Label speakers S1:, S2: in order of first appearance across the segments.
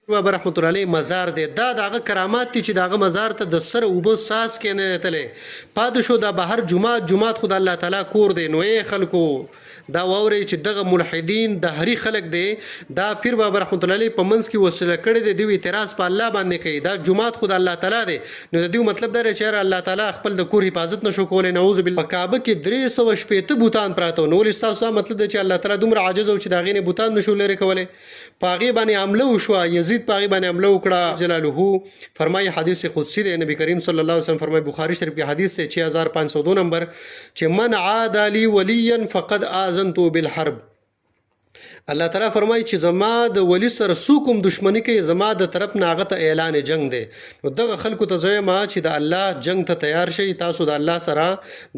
S1: بابا رحمت الله علیه مزار دی دا دغه کرامات دي چې دغه مزار ته د سر اوبه ساس کې نه تللی پاد شو د بهر جمعات خدای الله تعالی کور دی نو یې خلکو دا ووري چې دغه ملحدین د هری خلک دی دا پیر بابا رحمت الله علیه په منځ کې وسیله کړی دی دوی اعتراض په الله باندې کوي دا جمعات خدای الله تعالی دی نو د دې مطلب دا چې الله تعالی خپل د کور حفاظت نشو کولای نعوذ بالله کعبه کې 300 بوتان پراته نو لستاسو مطلب دی چې الله تعالی دومره عاجز او چې دا غینه بوتان نشو لري کولای پاغي باندې عمله وشو یزید پاغي باندې عمله وکړه جلاله فرمایي حدیث قدسی دی نبی کریم صلی الله علیه وسلم فرمایي بخاری شریف کې حدیث دی 6502 نمبر چې من عاد لي وليا فقد آذنت بالحرب الله تعالی فرمایي چې زما د ولی سره سوکم دشمنی کوي زما د طرف ناغه اعلان جنگ دی نو دغه خلکو ته زوی ما چې د الله جنگ ته تیار شي تاسو د الله سره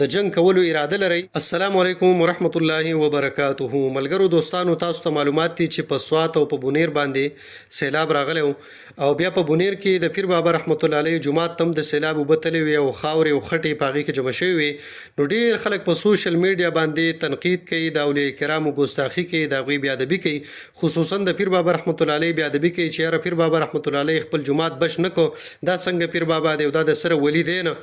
S1: د جنگ کولو اراده لرئ السلام علیکم ورحمت الله وبرکاته ملګرو دوستانو تاسو ته معلومات دي چې په سوات او په بونیر باندې سیلاب راغلی او بیا په بونیر کې د پیر بابا رحمت الله علیه جمعات تم د سیلاب وبتلې وي او خاورې او خټې پاغي کې جمع شوی وي نو ډیر خلک په سوشل میډیا باندې تنقید کوي د اولیاء کرامو ګستاخی کوي د غوی بیا ادبی کوي خصوصا د پیر بابا رحمت الله علیه بیا ادبی کوي چې پیر بابا رحمت الله علیه خپل جمعات بش نکو دا څنګه پیر بابا دی او دا د سره ولی دی نه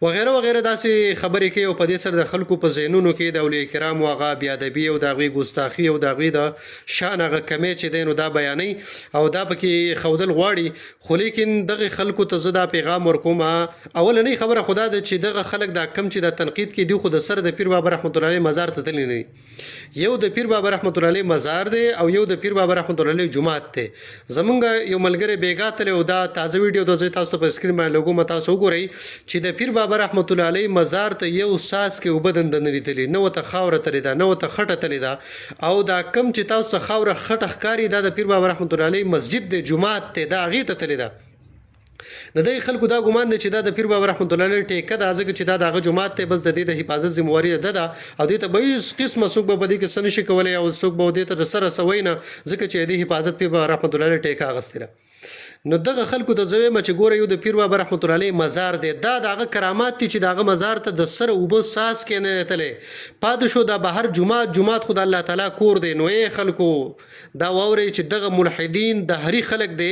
S1: وغیرہ وغیرہ داسې خبرې کوي او په دې سره د خلکو په ذهنونو کې د اولیاء کرامو هغه بیا ادبی او د غوی ګستاخی او د غوی د شان هغه کمی چې دی نو دا بیانې او دا پکې خودل غواړي خو لیکن دغه خلکو ته زدا پیغام ورکوم اولنې خبره خدا د چې دغه خلک دا کم چې د تنقید کې دی خو د سر د پیر بابا رحمت الله علیه مزار ته تللی نه یو د پیر بابا رحمت الله علیه مزار دی او یو د پیر بابا رحمت الله علیه جمعات ته زمونږ یو ملګری بیګا تل او دا تازه ویډیو د زه تاسو په سکرین باندې لوګو متا سو ګورئ چې د پیر بابا رحمت الله علیه مزار ته یو ساس کې وبدن د نریتلی نو ته خاوره تللی دا نو ته خټه تللی دا او دا کم چې تاسو ته خاوره خټه ښکاری دا د پیر بابا رحمت الله علیه مسجد د جمعات ته دا غی ته تللی دا د دې خلکو دا ګومان دی چې دا د پیر بابا رحمت الله علیه ټیکه دا ځکه چې دا دغه جمعات ته بس د دې د حفاظت ذمہواری ده دا او دې ته به قسمه څوک به دې کې سن شي کولای او څوک به دې ته سره سوینه ځکه چې دې حفاظت پیر بابا رحمت الله علیه ټیکه اغستره نو دغه خلکو ته زوی مچ ګوره یو د پیر بابا رحمت الله علیه مزار دی دا دغه کرامات دي چې دغه مزار ته د سر اوبه ساس کې نه تللی پاد شو د بهر جمعات خدای الله تعالی کور دی نو یې خلکو دا ووري چې دغه ملحدین د هری خلک دی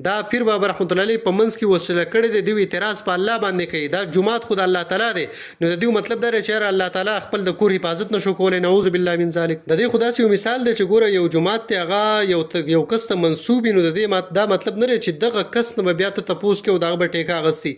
S1: دا پیر بابا رحمت الله علیه په منځ کې وسیله کړی دی دوی اعتراض په الله باندې کوي دا جمعات خدای الله تعالی دی نو د دې مطلب دا چې الله تعالی خپل د کور حفاظت نشو کولای نعوذ بالله من ذلک د دې خدای یو مثال دی چې ګوره یو جمعات ته هغه یو کس ته منسوب نو د دې دا مطلب نه چې دغه کس نه بیا ته تپوس کې او دغه به ټیکا اغستی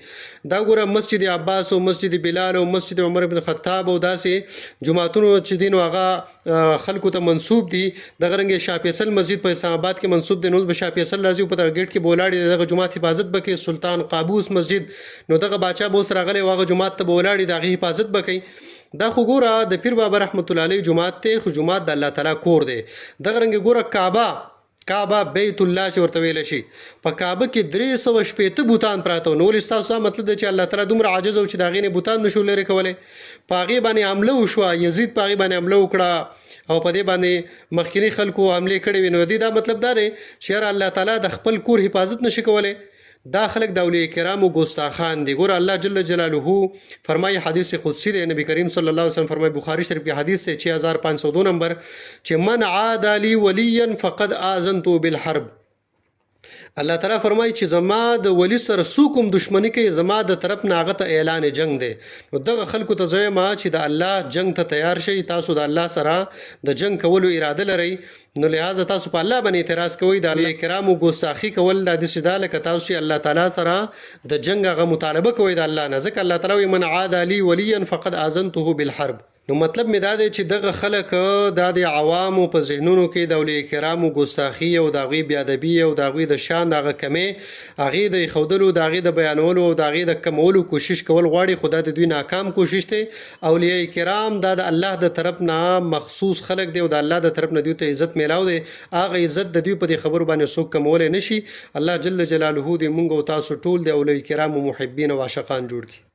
S1: دا ګوره مسجد عباس او مسجد بلال او مسجد عمر بن خطاب او داسې جمعتونو چې دین هغه خلکو ته منسوب دي دغه رنګ شاه فیصل مسجد په اسلام آباد کې منسوب دي نو به شاه فیصل راځي په دغه گیټ کې بولاړي دغه جمعات حفاظت بکې سلطان قابوس مسجد نو دغه بادشاہ بوس راغلی واغه جمعات ته بولاړي دغه حفاظت بکې دا خو ګوره د پیر بابا رحمت الله علیه جمعات ته خو جمعات د الله تعالی کور دی دغه رنګ ګوره کعبه بیت الله چې ورته ویل شي په کعبه کې 300 بوتان پراته نو لستاسو مطلب دی چې الله تعالی دومره عاجز او چې دا غینه بوتان نشو لري کولای پاغي باندې عمله وشو یزید پاغي باندې عمله وکړه او په دې باندې مخکینی خلکو عمله کړي وینو دی دا مطلب دا دی چې الله تعالی د خپل کور حفاظت نشي کولای دا خلق د اولیاء کرامو ګستاخان دي ګور الله جل جلاله فرمایي حدیث قدسی دی نبی کریم صلی الله علیه وسلم فرمایي بخاری شریف کې حدیث دی 6502 نمبر چې من عاد لي وليا فقد آذنت بالحرب الله تعالی فرمایي چې زما د ولی سره سوکم دشمنی کوي زما د طرف ناغه اعلان جنگ دی نو دغه خلکو ته زوی ما چې د الله جنگ ته تیار شي تاسو د الله سره د جنگ کولو اراده لرئ نو لہذا تاسو په الله باندې اعتراض کوئ د اولیاء کرامو ګستاخی کول د دې سداله ک تاسو چې الله تعالی سره د جنگ غو مطالبه کوئ د الله نه ځکه الله تعالی من عاد لي وليا فقد آذنته بالحرب نو مطلب می دا دی چې دغه خلک د عوامو په ذهنونو کې د اولیاء کرامو ګستاخی او د غوی بیا ادبی او د غوی د شان دغه کمی هغه د خودلو د غوی د بیانولو او د غوی د کمولو کوشش کول غواړي خدای د دوی ناکام کوشش ته اولیاء کرام د الله د طرف نه مخصوص خلک دی او د الله د طرف نه دوی ته عزت میلاو دی هغه عزت د دوی په خبرو باندې څوک کمول نشي الله جل جلاله دې مونږ او تاسو ټول د اولیاء کرامو محبین او عاشقان جوړ کړي